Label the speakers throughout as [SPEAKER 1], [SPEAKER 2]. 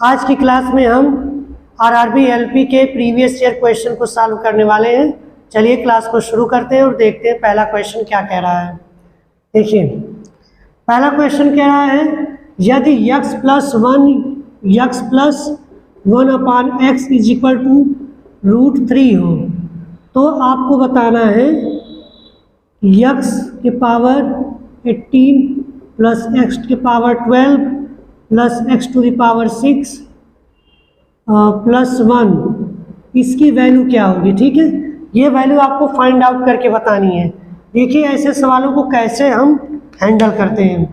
[SPEAKER 1] आज की क्लास में हम आरआरबी एलपी के प्रीवियस ईयर क्वेश्चन को सॉल्व करने वाले हैं। चलिए क्लास को शुरू करते हैं और देखते हैं पहला क्वेश्चन क्या कह रहा है। देखिए पहला क्वेश्चन कह रहा है यदि x plus one upon x is equal to √3 हो तो आपको बताना है x के पावर 18 प्लस x के power 12 plus x to the power 6 plus 1 इसकी वैल्यू क्या होगी। ठीक है, ये वैल्यू आपको फाइंड आउट करके बतानी है। देखिए ऐसे सवालों को कैसे हम हैंडल करते हैं।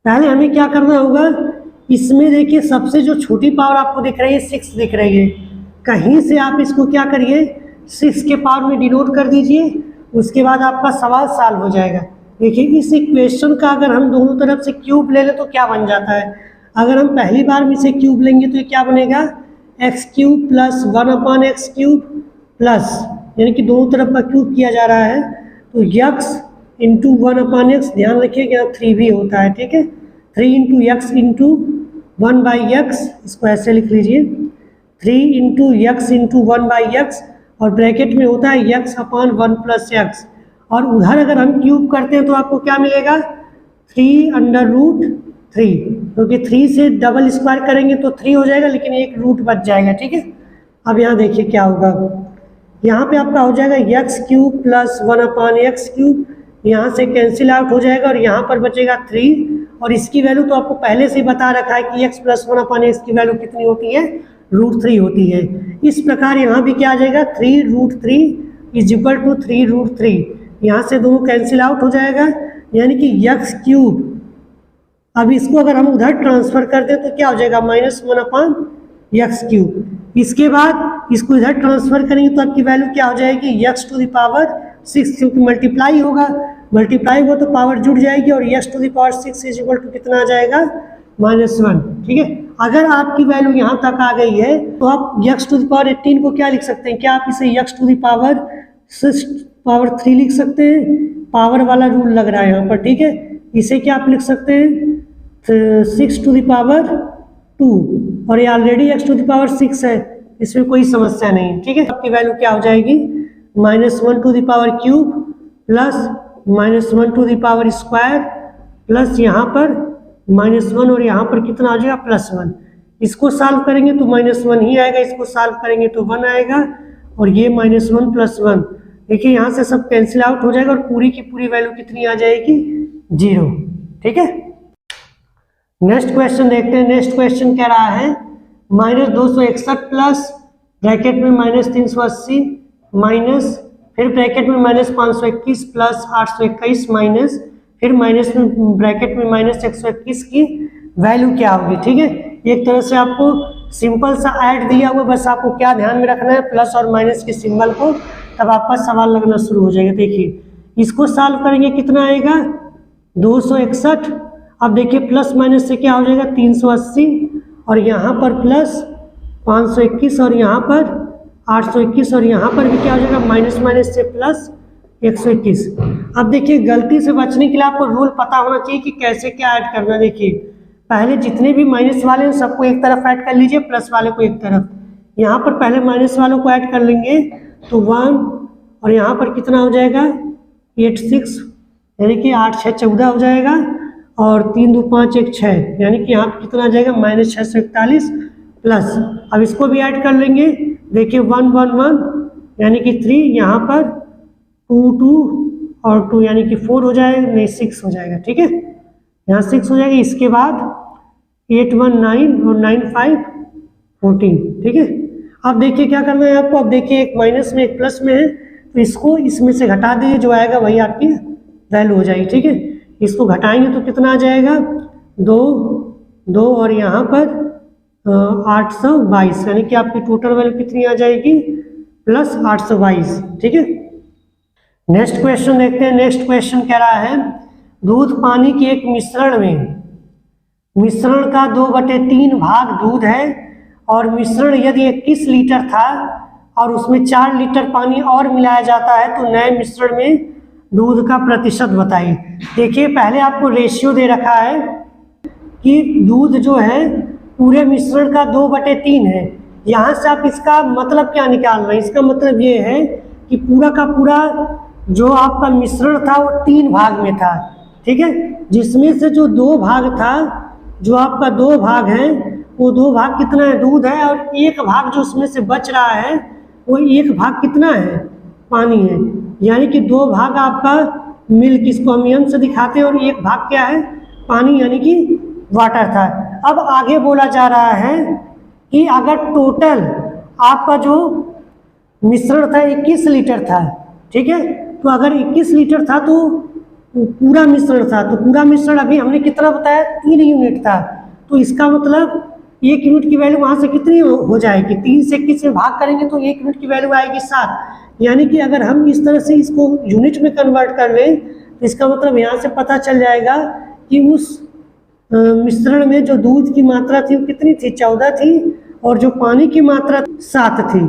[SPEAKER 1] पहले हमें क्या करना होगा, इसमें देखिए सबसे जो छोटी पावर आपको दिख रही है 6 दिख रही है, कहीं से आप इसको क्या करिए 6 के पावर में डिनोट कर दीजिए, उसके बाद आपका सवाल सॉल्व हो जाएगा। देखिए इस इक्वेशन का अगर हम दोनों तरफ से क्यूब ले लें तो क्या बन जाता है। अगर हम पहली बार में इसे क्यूब लेंगे तो ये क्या बनेगा एक्स क्यूब प्लस 1 अपान एक्स क्यूब प्लस, यानी कि दोनों तरफ का क्यूब किया जा रहा है तो यक्स इंटू 1 अपान एक्स, ध्यान रखिए कि यहाँ 3 भी होता है। ठीक है, 3 into x into 1 by x, इसको ऐसे लिख लीजिए 3 into x into 1 by x और ब्रैकेट में होता है यक्स अपान 1 प्लस यक्स। और उधर अगर हम क्यूब करते हैं तो आपको क्या मिलेगा 3 अंडर रूट 3, क्योंकि 3 से डबल स्क्वायर करेंगे तो 3 हो जाएगा लेकिन एक रूट बच जाएगा। ठीक है, अब यहाँ देखिए क्या होगा, यहाँ पे आपका हो जाएगा यक्स क्यूब प्लस 1 अपान एक्स क्यूब, यहाँ से कैंसिल आउट हो जाएगा और यहाँ पर बचेगा 3 और इसकी वैल्यू तो आपको पहले से ही बता रखा है कि x प्लस 1 अपान एक्स की वैल्यू कितनी होती है √3 होती है। इस प्रकार यहाँ भी क्या आ जाएगा 3√3 इज इक्वल टू 3√3, यहाँ से दोनों कैंसिल आउट हो जाएगा, यानी कि यक्स क्यूब। अब इसको अगर हम उधर ट्रांसफर कर दें तो क्या हो जाएगा -1 अपान यक्स क्यूब। इसके बाद इसको इधर ट्रांसफर करेंगे तो आपकी वैल्यू क्या हो जाएगी यक्स टू द पावर 6, क्योंकि मल्टीप्लाई होगा तो पावर जुड़ जाएगी और x to the power 6 is equal to कितना आ जाएगा -1। ठीक है, अगर आपकी वैल्यू यहाँ तक आ गई है तो आप यक्स टू द पावर 18 को क्या लिख सकते हैं, क्या आप इसे x to the power 6 power 3 लिख सकते हैं। पावर वाला रूल लग रहा है यहाँ पर। ठीक है, इसे क्या आप लिख सकते हैं 6 टू द पावर 2 और ये already x to the power 6 है, इसमें कोई समस्या नहीं। ठीक है, आपकी वैल्यू क्या हो जाएगी -1 to the power cube plus -1 to the power square plus यहाँ पर -1 और यहाँ पर कितना आ जाएगा +1। इसको सॉल्व करेंगे तो -1 ही आएगा, इसको सॉल्व करेंगे तो 1 आएगा और ये -1 प्लस 1, देखिए यहाँ से सब कैंसिल आउट हो जाएगा और पूरी की पूरी वैल्यू कितनी आ जाएगी 0। ठीक है, नेक्स्ट क्वेश्चन देखते हैं। नेक्स्ट क्वेश्चन कह रहा है -261 प्लस ब्रैकेट में -380 माइनस फिर ब्रैकेट में -521 प्लस 821 माइनस फिर माइनस में ब्रैकेट में -121 की वैल्यू क्या होगी। ठीक है, एक तरह से आपको सिंपल सा ऐड दिया हुआ, बस आपको क्या ध्यान में रखना है प्लस और माइनस के सिंबल को, तब आपका सवाल लगना शुरू हो जाएगा। देखिए इसको सॉल्व करेंगे कितना आएगा 261। अब देखिए प्लस माइनस से क्या हो जाएगा 380 और यहाँ पर प्लस 521 और यहाँ पर 821 और यहाँ पर भी क्या हो जाएगा माइनस से प्लस 121। अब देखिए गलती से बचने के लिए आपको रूल पता होना चाहिए कि कैसे क्या ऐड करना। देखिए पहले जितने भी माइनस वाले हैं सबको एक तरफ ऐड कर लीजिए, प्लस वाले को एक तरफ। यहाँ पर पहले माइनस वालों को ऐड कर लेंगे तो 1 और यहाँ पर कितना हो जाएगा 86, यानी कि 8 6 14 हो जाएगा और 3 2 5 1 6, यानी कि यहाँ पर कितना आ जाएगा -641 प्लस। अब इसको भी ऐड कर लेंगे, देखिए 1 1 1 यानी कि 3, यहाँ पर 2 2 और 2 यानी कि 4 हो जाएगा, नहीं 6 हो जाएगा। ठीक है, यहाँ 6 हो जाएगा। इसके बाद 8 1 9 और 9 5 14। ठीक है, अब देखिए क्या करना है आपको। अब देखिए एक माइनस में एक प्लस में है तो इसको इसमें से घटा दीजिए, जो आएगा वही आपकी वैल्यू हो जाएगी। ठीक है, इसको घटाएंगे तो कितना आ जाएगा 2 2 और यहाँ पर 822, यानी कि आपकी टोटल वैल्यू कितनी आ जाएगी प्लस 822। ठीक है, नेक्स्ट क्वेश्चन देखते हैं। नेक्स्ट क्वेश्चन कह रहा है दूध पानी के एक मिश्रण का 2/3 भाग दूध है और मिश्रण यदि 21 लीटर था और उसमें 4 लीटर पानी और मिलाया जाता है तो नए मिश्रण में दूध का प्रतिशत बताइए। देखिए पहले आपको रेशियो दे रखा है कि दूध जो है पूरे मिश्रण का 2/3 है। यहाँ से आप इसका मतलब क्या निकाल रहे हैं? इसका मतलब ये है कि पूरा का पूरा जो आपका मिश्रण था वो 3 भाग में था, ठीक है, जिसमें से जो 2 भाग था, जो आपका 2 भाग है, वो 2 भाग कितना है? दूध है, और 1 भाग जो उसमें से बच रहा है वो 1 भाग कितना है? पानी है। यानी कि 2 भाग आपका मिल्क, इसको हम यम से दिखाते हैं, और 1 भाग क्या है? पानी, यानी कि वाटर था। अब आगे बोला जा रहा है कि अगर टोटल आपका जो मिश्रण था 21 लीटर था, ठीक है, तो अगर 21 लीटर था तो पूरा मिश्रण था, तो पूरा मिश्रण अभी हमने कितना बताया? 3 यूनिट था। तो इसका मतलब 1 यूनिट की वैल्यू वहाँ से कितनी हो जाएगी? 3 से 21 में भाग करेंगे तो 1 यूनिट की वैल्यू आएगी 7। यानी कि अगर हम इस तरह से इसको यूनिट में कन्वर्ट कर लें तो इसका मतलब यहाँ से पता चल जाएगा कि उस मिश्रण में जो दूध की मात्रा थी वो कितनी थी? 14 थी, और जो पानी की मात्रा 7 थी।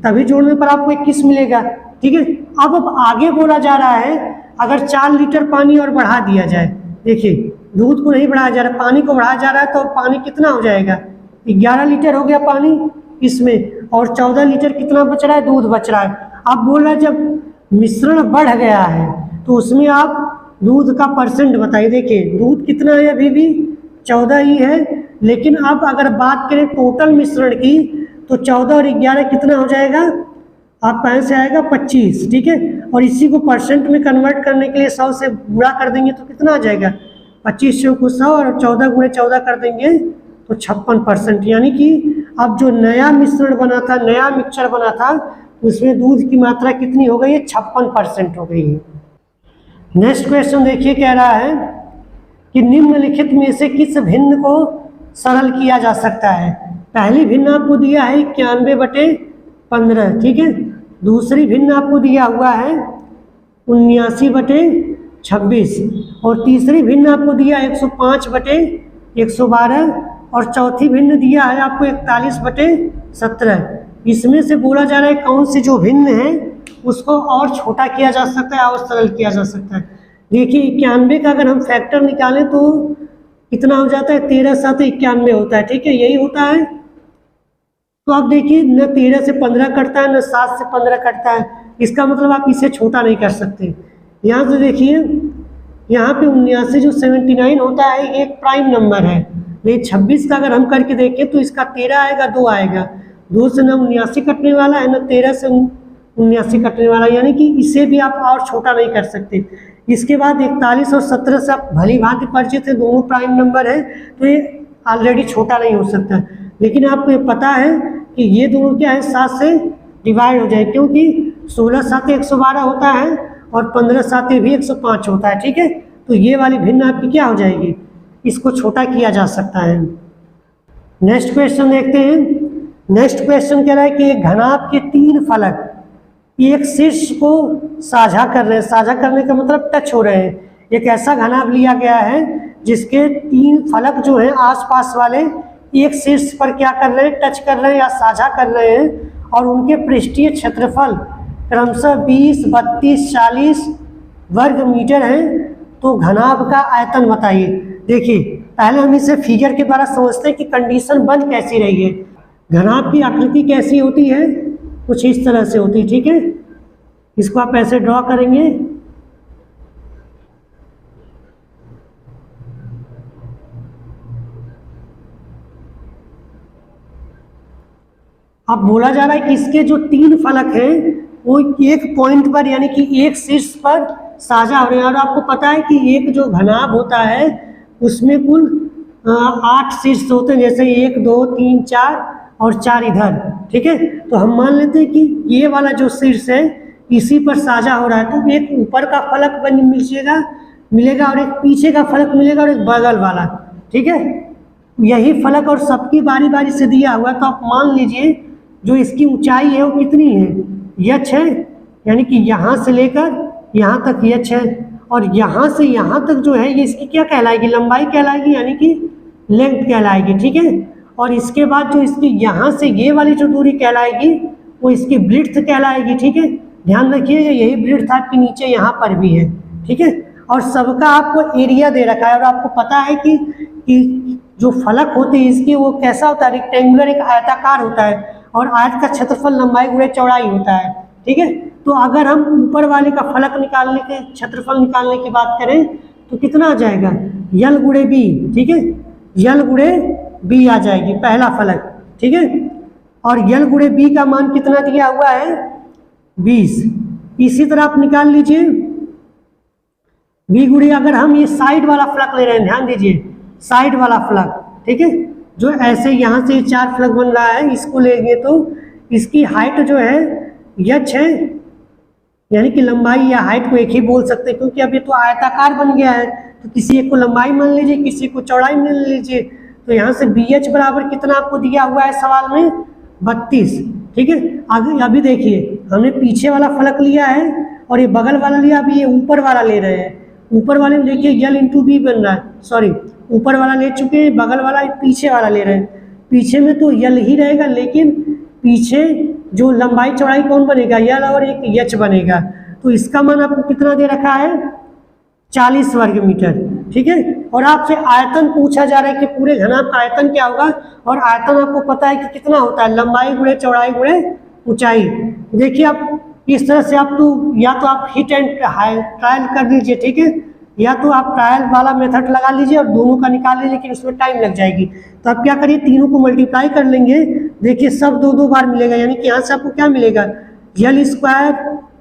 [SPEAKER 1] तभी जोड़ने पर आपको 21 मिलेगा, ठीक है। अब आगे बोला जा रहा है अगर 4 लीटर पानी और बढ़ा दिया जाए, देखिए दूध को नहीं बढ़ाया जा रहा, पानी को बढ़ाया जा रहा है, तो पानी कितना हो जाएगा? 11 लीटर हो गया पानी इसमें, और 14 लीटर कितना बच रहा है? दूध बच रहा है। अब बोल रहा है जब मिश्रण बढ़ गया है तो उसमें आप दूध का परसेंट बताइए। देखिए दूध कितना है? अभी भी 14 ही है, लेकिन अब अगर बात करें टोटल मिश्रण की तो 14 और 11 कितना हो जाएगा? आपका आंसर आएगा 25, ठीक है। और इसी को परसेंट में कन्वर्ट करने के लिए 100 से गुणा कर देंगे तो कितना आ जाएगा? 25 को 100 और 14 गुणे 14 कर देंगे तो 56%। यानी कि अब जो नया मिश्रण बना था, नया मिक्सचर बना था, उसमें दूध की मात्रा कितनी हो गई है? 56% हो गई है। नेक्स्ट क्वेश्चन देखिए, कह रहा है कि निम्नलिखित में से किस भिन्न को सरल किया जा सकता है? पहली भिन्न आपको दिया है 91/15, ठीक है। दूसरी भिन्न आपको दिया हुआ है 79/26, और तीसरी भिन्न आपको दिया 105/112, और चौथी भिन्न दिया है आपको 41/17। इसमें से बोला जा रहा है कौन सी जो भिन्न है उसको और छोटा किया जा सकता है और सरल किया जा सकता है। देखिए 91 का अगर हम फैक्टर निकालें तो कितना हो जाता है? 13 7 91 होता है, ठीक है, यही होता है। तो आप देखिए न 13 से 15 कटता है, न 7 से 15 कटता है, इसका मतलब आप इसे छोटा नहीं कर सकते। यहाँ से देखिए, यहाँ पे 79 जो 79 होता है एक प्राइम नंबर है, लेकिन 26 का अगर हम करके देखें तो इसका 13 आएगा, 2 आएगा, 2 से न 79 कटने वाला है, न 13 से 79 कटने वाला, यानी कि इसे भी आप और छोटा नहीं कर सकते। इसके बाद 41 और 17 से आप भली भांति परिचित है, दोनों प्राइम नंबर है, तो ये ऑलरेडी छोटा नहीं हो सकता। लेकिन आपको ये पता है कि ये दोनों क्या है? 7 से डिवाइड हो जाए, क्योंकि 16 7 112 होता है और 15 7 भी 105 होता है, ठीक है। तो ये वाली भिन्न आपकी क्या हो जाएगी? इसको छोटा किया जा सकता है। नेक्स्ट क्वेश्चन देखते हैं। नेक्स्ट क्वेश्चन कह रहा है कि एक घनाभ के 3 फलक एक शीर्ष को साझा कर रहे हैं। साझा करने का मतलब टच हो रहे हैं। एक ऐसा घनाभ लिया गया है जिसके 3 फलक जो हैं आसपास वाले एक शीर्ष पर क्या कर रहे हैं? टच कर रहे हैं या साझा कर रहे हैं, और उनके पृष्ठीय क्षेत्रफल क्रमशः 20 32 40 वर्ग मीटर हैं। तो घनाभ का आयतन बताइए। देखिए पहले हम इसे फिगर के द्वारा समझते हैं कि कंडीशन बन कैसी रही है। घनाभ की आकृति कैसी होती है? कुछ इस तरह से होती है, ठीक है। इसको आप ऐसे ड्रॉ करेंगे, अब बोला जा रहा है कि इसके जो 3 फलक हैं वो एक पॉइंट पर, यानी कि एक शीर्ष पर साझा हो रहे हैं। और आपको पता है कि एक जो घनाभ होता है उसमें कुल 8 शीर्ष होते हैं, जैसे 1 2 3 4 और 4 इधर, ठीक है। तो हम मान लेते हैं कि ये वाला जो शीर्ष है इसी पर साझा हो रहा है, तो एक ऊपर का फलक मिलेगा और एक पीछे का फलक मिलेगा और एक बगल वाला, ठीक है। यही फलक और सबकी बारी बारी से दिया हुआ है। तो आप मान लीजिए जो इसकी ऊंचाई है वो कितनी है? यच है, यानी कि यहाँ से लेकर यहाँ तक यच है, और यहाँ से यहाँ तक जो है ये इसकी क्या कहलाएगी? लंबाई कहलाएगी, यानी कि लेंथ कहलाएगी, ठीक है। और इसके बाद जो इसकी यहाँ से ये वाली जो दूरी कहलाएगी वो इसकी ब्रिड्थ कहलाएगी, ठीक है। ध्यान रखिएगा यही ब्रिड्थ आपके नीचे यहाँ पर भी है, ठीक है। और सबका आपको एरिया दे रखा है, और आपको पता है कि जो फलक होती है इसकी वो कैसा होता है, रेक्टेंगुलर, एक आयताकार होता है, और आयत का क्षेत्रफल लंबाई गुणे चौड़ाई होता है। ठीक है, तो अगर हम ऊपर वाले का फलक निकालने के, क्षेत्रफल निकालने की बात करें तो कितना आ जाएगा, यल गुणे बी। ठीक है, यल गुणे बी आ जाएगी पहला फलक। ठीक है, और यल गुणे बी का मान कितना दिया हुआ है, 20। इसी तरह आप निकाल लीजिए बी गुणे, अगर हम ये साइड वाला फलक ले रहे हैं, ध्यान दीजिए साइड वाला फलक। ठीक है, जो ऐसे यहाँ से 4 फलक बन रहा है, इसको लेंगे तो इसकी हाइट जो है यच है, यानी कि लंबाई या हाइट को एक ही बोल सकते हैं, क्योंकि अब ये तो आयताकार बन गया है, तो किसी एक को लंबाई मान लीजिए, किसी को चौड़ाई मान लीजिए। तो यहाँ से बी एच बराबर कितना आपको दिया हुआ है सवाल में, 32। ठीक है, आगे अभी देखिए हमने पीछे वाला फलक लिया है और ये बगल वाला लिया, अभी ये ऊपर वाला ले रहे हैं। ऊपर वाले में देखिए यल इंटू बी बन रहा है, सॉरी ऊपर वाला ले चुके हैं, बगल वाला पीछे वाला ले रहे हैं। पीछे में तो यल ही रहेगा, लेकिन पीछे जो लंबाई चौड़ाई कौन बनेगा, यल और एक यच बनेगा। तो इसका मान आपको कितना दे रखा है, 40 वर्ग मीटर। ठीक है, और आपसे आयतन पूछा जा रहा है कि पूरे घनाभ का आयतन क्या होगा, और आयतन आपको पता है कि कितना होता है, लंबाई गुणे चौड़ाई गुणे ऊंचाई। देखिए आप इस तरह से आप तो या तो आप हिट एंड ट्रायल कर लीजिए, ठीक है, या तो आप ट्रायल वाला मेथड लगा लीजिए और दोनों का निकाल लीजिए, लेकिन उसमें टाइम लग जाएगी। तो आप क्या करिए, तीनों को मल्टीप्लाई कर लेंगे। देखिए सब 2-2 बार मिलेगा, यानी कि यहाँ से आपको क्या मिलेगा, L square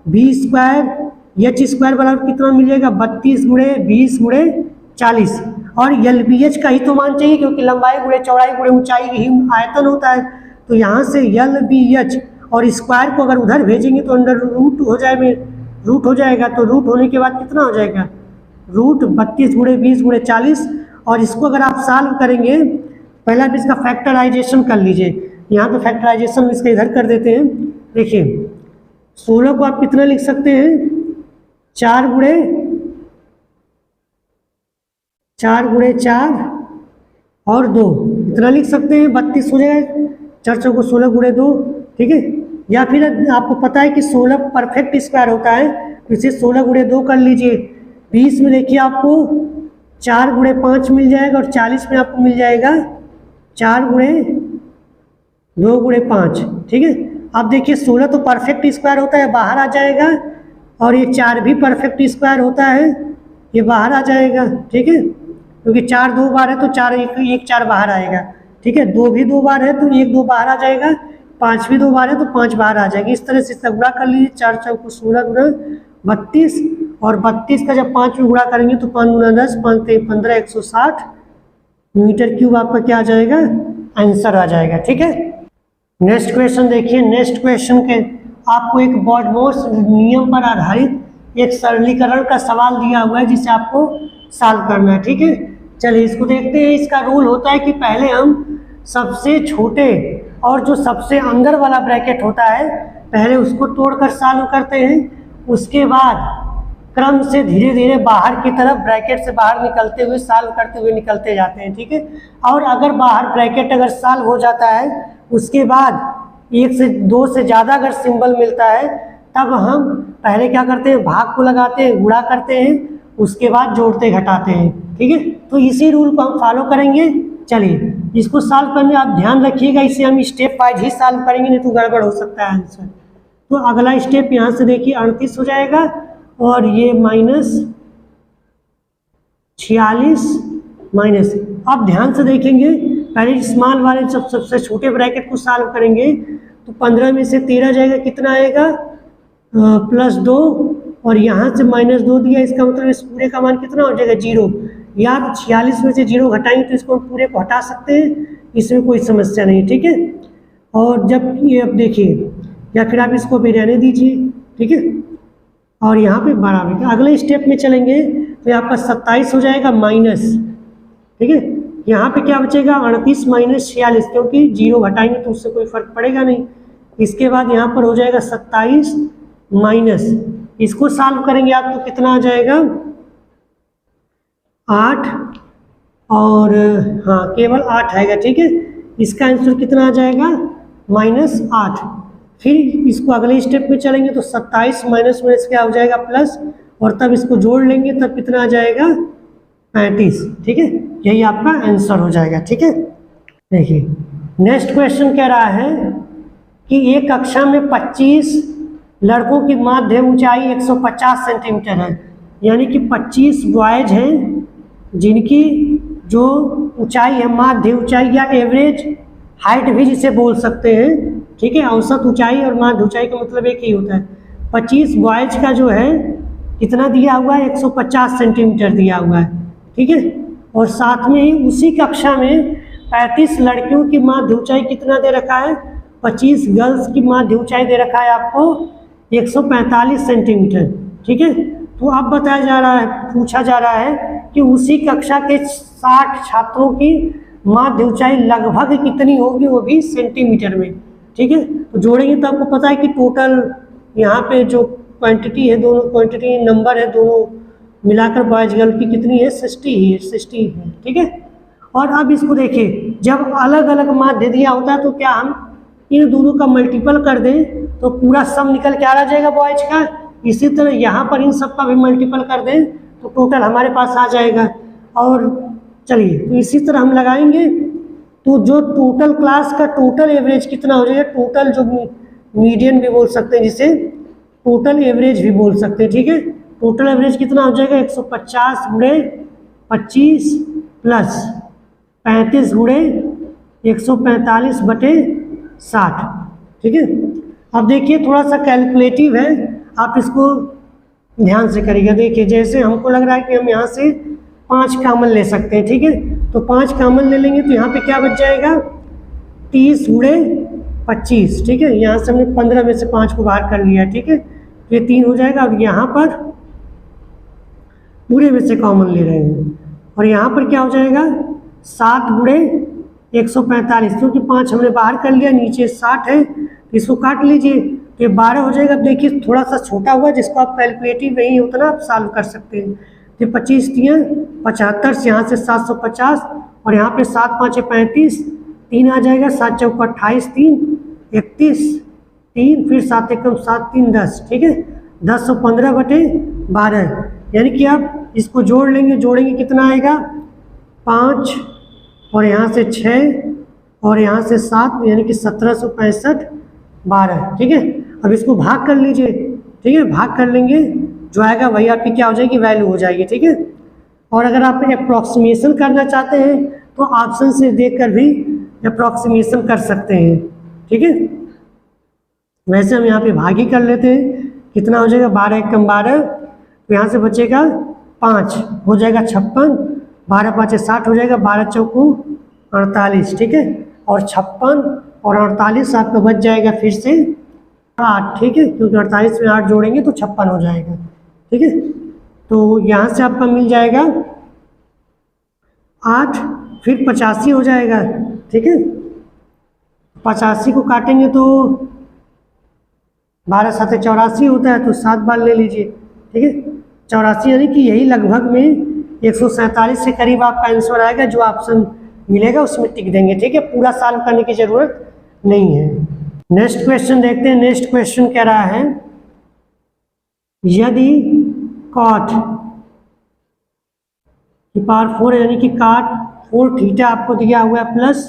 [SPEAKER 1] B square H square बराबर कितना मिलेगा, 32 गुणे 20 गुणे 40। और यल बी एच का ही तो मान चाहिए, क्योंकि लंबाई गुणे चौड़ाई गुणे ऊंचाई ही आयतन होता है। तो यहाँ से यल बी एच और स्क्वायर को अगर उधर भेजेंगे तो अंडर रूट हो जाएगा। तो रूट होने के बाद कितना हो जाएगा, रूट 32 गुणे 20 गुणे 40। और इसको अगर आप सॉल्व करेंगे, पहले आप इसका फैक्टराइजेशन कर लीजिए। यहाँ पे फैक्टराइजेशन इसका इधर कर देते हैं। देखिए 16 को आप कितना लिख सकते हैं, 4 गुणे 4 और 2 इतना लिख सकते हैं, 32 हो जाएगा। 4 चौको 16 गुणे 2। ठीक है, या फिर आपको पता है कि 16 परफेक्ट स्क्वायर होता है, तो इसे 16 गुणे 2 कर लीजिए। 20 में देखिए आपको 4 गुणे 5 मिल जाएगा, और 40 में आपको मिल जाएगा 4 गुणे 2 गुणे 5। ठीक है, अब देखिए 16 तो परफेक्ट स्क्वायर होता है, बाहर आ जाएगा, और ये 4 भी परफेक्ट स्क्वायर होता है, ये बाहर आ जाएगा। ठीक है, क्योंकि 4 2 बार है तो 4 1 4 बाहर आएगा। ठीक है, 2 भी 2 बार है तो 1 2 बाहर आ जाएगा, 5 भी 2 बार है तो 5 बाहर आ जाएगी। इस तरह से इसका गुणा कर लीजिए, 4 चौको 16 गुणा 32, और 32 का जब 5 में गुणा करेंगे तो 5 गुणा 10 5 3 15 160 मीटर क्यूब आपका क्या आ जाएगा, आंसर आ जाएगा। ठीक है, नेक्स्ट क्वेश्चन देखिए। नेक्स्ट क्वेश्चन के आपको एक बॉडमोस नियम पर आधारित एक सरलीकरण का सवाल दिया हुआ है, जिसे आपको सॉल्व करना है। ठीक है, चलिए इसको देखते हैं। इसका रूल होता है कि पहले हम सबसे छोटे और जो सबसे अंदर वाला ब्रैकेट होता है पहले उसको तोड़कर सॉल्व करते हैं, उसके बाद क्रम से धीरे धीरे बाहर की तरफ ब्रैकेट से बाहर निकलते हुए सॉल्व करते हुए निकलते जाते हैं। ठीक है, और अगर बाहर ब्रैकेट अगर सॉल्व हो जाता है, उसके बाद 1 से 2 से ज़्यादा अगर सिंबल मिलता है, तब हम पहले क्या करते हैं, भाग को लगाते हैं, गुणा करते हैं, उसके बाद जोड़ते घटाते हैं। ठीक है, तो इसी रूल को हम फॉलो करेंगे। चलिए इसको सॉल्व करने आप ध्यान रखिएगा, इसे हम स्टेप वाइज ही सॉल्व करेंगे, नहीं तो गड़बड़ हो सकता है आंसर। तो अगला स्टेप यहाँ से देखिए 38 हो जाएगा, और ये -46 माइनस। अब ध्यान से देखेंगे, पहले स्मॉल वाले सबसे छोटे ब्रैकेट को सॉल्व करेंगे तो 15 में से 13 जाएगा, कितना आएगा, +2, और यहाँ से -2 दिया, इसका मतलब इस पूरे का मान कितना हो जाएगा, 0। या 46 में से 0 घटाएंगे तो इसको पूरे को हटा सकते हैं, इसमें कोई समस्या नहीं। ठीक है, और जब ये अब देखिए, या फिर आप इसको भी रहने दीजिए। ठीक है, और यहाँ पे बराबर अगले स्टेप में चलेंगे तो आपका 27 हो जाएगा माइनस। ठीक है, यहाँ पे क्या बचेगा, 38 माइनस 46, क्योंकि 0 घटाएंगे तो उससे कोई फर्क पड़ेगा नहीं। इसके बाद यहाँ पर हो जाएगा 27 माइनस, इसको सॉल्व करेंगे आप तो कितना आ जाएगा, 8, और हाँ केवल 8 आएगा। ठीक है, इसका आंसर कितना आ जाएगा, -8। फिर इसको अगले स्टेप में चलेंगे तो 27 माइनस क्या हो जाएगा, प्लस, और तब इसको जोड़ लेंगे तब कितना आ जाएगा, 35, ठीक है, यही आपका आंसर हो जाएगा। ठीक है, देखिए नेक्स्ट क्वेश्चन कह रहा है कि एक कक्षा में 25 लड़कों की माध्य ऊंचाई 150 सेंटीमीटर है, यानी कि 25 बॉयज हैं जिनकी जो ऊंचाई है, माध्य ऊंचाई या एवरेज हाइट भी जिसे बोल सकते हैं, ठीक है, औसत ऊंचाई और माध्य ऊंचाई का मतलब एक ही होता है। 25 बॉयज का जो है कितना दिया हुआ है, 150 सेंटीमीटर दिया हुआ है, ठीक है, और साथ में ही उसी कक्षा में 35 लड़कियों की माध्य ऊंचाई कितना दे रखा है, 25 गर्ल्स की माध्य ऊंचाई दे रखा है आपको 145 सेंटीमीटर। ठीक है, तो अब बताया जा रहा है, पूछा जा रहा है कि उसी कक्षा के 60 छात्रों की माध्य ऊंचाई लगभग कितनी होगी, वो भी सेंटीमीटर में। ठीक है, तो जोड़ेंगे तो आपको पता है कि टोटल यहाँ पे जो क्वांटिटी है, दोनों क्वांटिटी नंबर है, दोनों मिलाकर बॉयज गर्ल की कितनी है, 60 है। ठीक है, और अब इसको देखिए, जब अलग अलग माध्य दिया होता है तो क्या हम इन दोनों का मल्टीपल कर दें तो पूरा सम निकल के आ जाएगा बॉयज का। इसी तरह यहाँ पर इन सब का भी मल्टीपल कर दें तो टोटल हमारे पास आ जाएगा। और चलिए, तो इसी तरह हम लगाएंगे तो जो टोटल क्लास का टोटल एवरेज कितना हो जाएगा, टोटल जो मीडियन भी बोल सकते हैं, जिसे टोटल एवरेज भी बोल सकते हैं। ठीक है, टोटल एवरेज कितना हो जाएगा, 150 गुणे 25 प्लस 35 गुणे 145 बटे 60। ठीक है, अब देखिए थोड़ा सा कैलकुलेटिव है, आप इसको ध्यान से करिएगा। देखिए जैसे हमको लग रहा है कि हम यहाँ से 5 कामन ले सकते हैं। ठीक है, तो 5 कामन ले लेंगे तो यहाँ पे क्या बच जाएगा, 30 गुणे 25। ठीक है, यहाँ से हमने 15 में से 5 को बाहर कर लिया। ठीक है, तो ये 3 हो जाएगा। और यहाँ पर पूरे में से कॉमन ले रहे हैं और यहाँ पर क्या हो जाएगा, 7 गुणे 145, क्योंकि 5 हमने बाहर कर लिया, नीचे 60 है, तो इसको काट लीजिए तो ये 12 हो जाएगा। अब देखिए थोड़ा सा छोटा हुआ, जिसको आप कैलकुलेटिव नहीं उतना आप सॉल्व कर सकते हैं। तो 25 3 75 से यहाँ से 750 और यहाँ पे 7 5 35, 3 आ जाएगा, 7 चौका 28, 3 31, 3 फिर 7 एकम 7 3 10। ठीक है, 1015 बटे 12, यानी कि आप इसको जोड़ लेंगे, जोड़ेंगे कितना आएगा, 5 और यहाँ से 6 और यहाँ से 7, यानी कि 1765 12। ठीक है, अब इसको भाग कर लीजिए। ठीक है, भाग कर लेंगे, जो आएगा वही आपकी क्या हो जाएगी, वैल्यू हो जाएगी। ठीक है, और अगर आप अप्रॉक्सीमेशन करना चाहते हैं तो ऑप्शन से देखकर भी अप्रॉक्सीमेशन कर सकते हैं। ठीक है, वैसे हम यहाँ पे भाग ही कर लेते हैं, कितना हो जाएगा, 12 एकम 12, तो यहाँ से बचेगा 5, हो जाएगा 56, 12 5 60 हो जाएगा, 12 चौकू 48। ठीक है, और 56 और 48 आपका बच जाएगा फिर से 8। ठीक है, क्योंकि 48 में 8 जोड़ेंगे तो 56 हो जाएगा। ठीक है, तो यहाँ से आपका मिल जाएगा 8, फिर 85 हो जाएगा। ठीक है, 85 को काटेंगे तो 12 7 84 होता है, तो 7 बार ले लीजिए। ठीक है, 84, यानी कि यही लगभग में 147 के करीब आपका आंसर आएगा। जो ऑप्शन मिलेगा उसमें टिक देंगे। ठीक है, पूरा सॉल्व करने की जरूरत नहीं है। नेक्स्ट क्वेश्चन देखते हैं। नेक्स्ट क्वेश्चन कह रहा है, यदि कॉट की पावर 4 यानी कि कॉट 4 थीटा आपको दिया हुआ है plus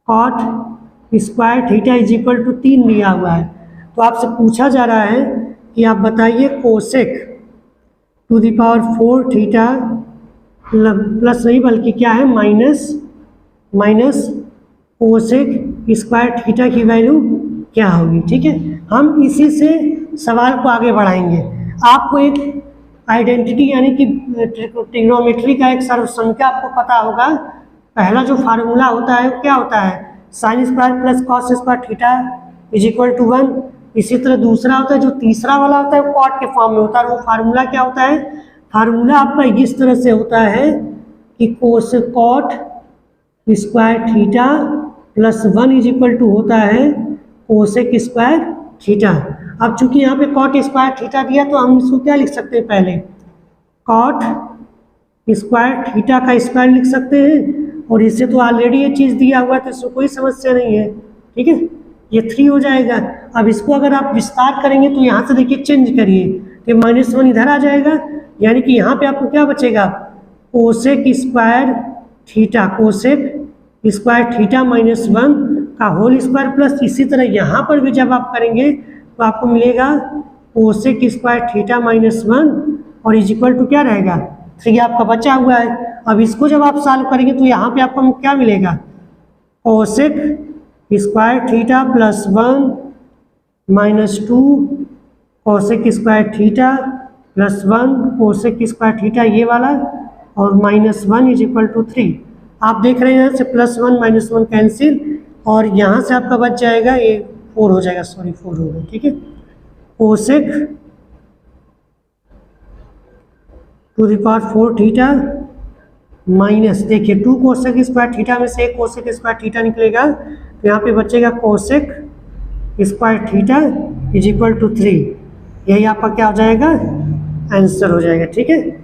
[SPEAKER 1] cot square theta is equal to 3 दिया हुआ है, तो आपसे पूछा जा रहा है कि आप बताइए cosec to the power 4 theta plus नहीं बल्कि क्या है, माइनस कोसेक स्क्वायर थीटा की वैल्यू क्या होगी। ठीक है, हम इसी से सवाल को आगे बढ़ाएंगे। आपको एक आइडेंटिटी यानी कि ट्रिग्नोमेट्री का एक सर्वसंख्या आपको पता होगा। पहला जो फार्मूला होता है वो क्या होता है, sine square plus cos square theta is equal to 1। इसी तरह दूसरा होता है, जो तीसरा वाला होता है वो कॉट के फॉर्म में होता है। वो फार्मूला क्या होता है, फार्मूला आपका इस तरह से होता है कि cos cot square theta plus 1 is equal to होता है कोसेक स्क्वायर थीटा। अब चूंकि यहाँ पे कॉट स्क्वायर थीटा दिया तो हम इसको क्या लिख सकते हैं, पहले कॉट स्क्वायर थीटा का स्क्वायर लिख सकते हैं, और इससे तो ऑलरेडी ये चीज़ दिया हुआ है तो इसमें कोई समस्या नहीं है। ठीक है, ये 3 हो जाएगा। अब इसको अगर आप विस्तार करेंगे तो यहाँ से देखिए चेंज करिए तो -1 इधर आ जाएगा, यानी कि यहाँ पे आपको क्या बचेगा, cosec square theta, cosec square theta minus 1 का होल स्क्वायर प्लस इसी तरह यहाँ पर भी जब आप करेंगे तो आपको मिलेगा कोसेक स्क्वायर थीटा माइनस 1 और इज इक्वल टू क्या रहेगा 3 आपका बचा हुआ है। अब इसको जब आप सॉल्व करेंगे तो यहाँ पे आपको क्या मिलेगा cosec square theta plus 1 minus 2 cosec square theta plus 1 cosec square theta ये वाला और माइनस 1 इज इक्वल टू 3। आप देख रहे हैं यहाँ से प्लस 1 माइनस 1 कैंसिल और यहाँ से आपका बच जाएगा ये 4 हो जाएगा, सॉरी 4 हो गया, ठीक है। Cosec to the power 4 theta minus देखिए 2 कोसेक स्क्वायर थीटा में से 1 कोसेक स्क्वायर थीटा निकलेगा तो यहाँ पे बचेगा cosec square theta is equal to 3। यही आपका क्या हो जाएगा आंसर हो जाएगा, ठीक है।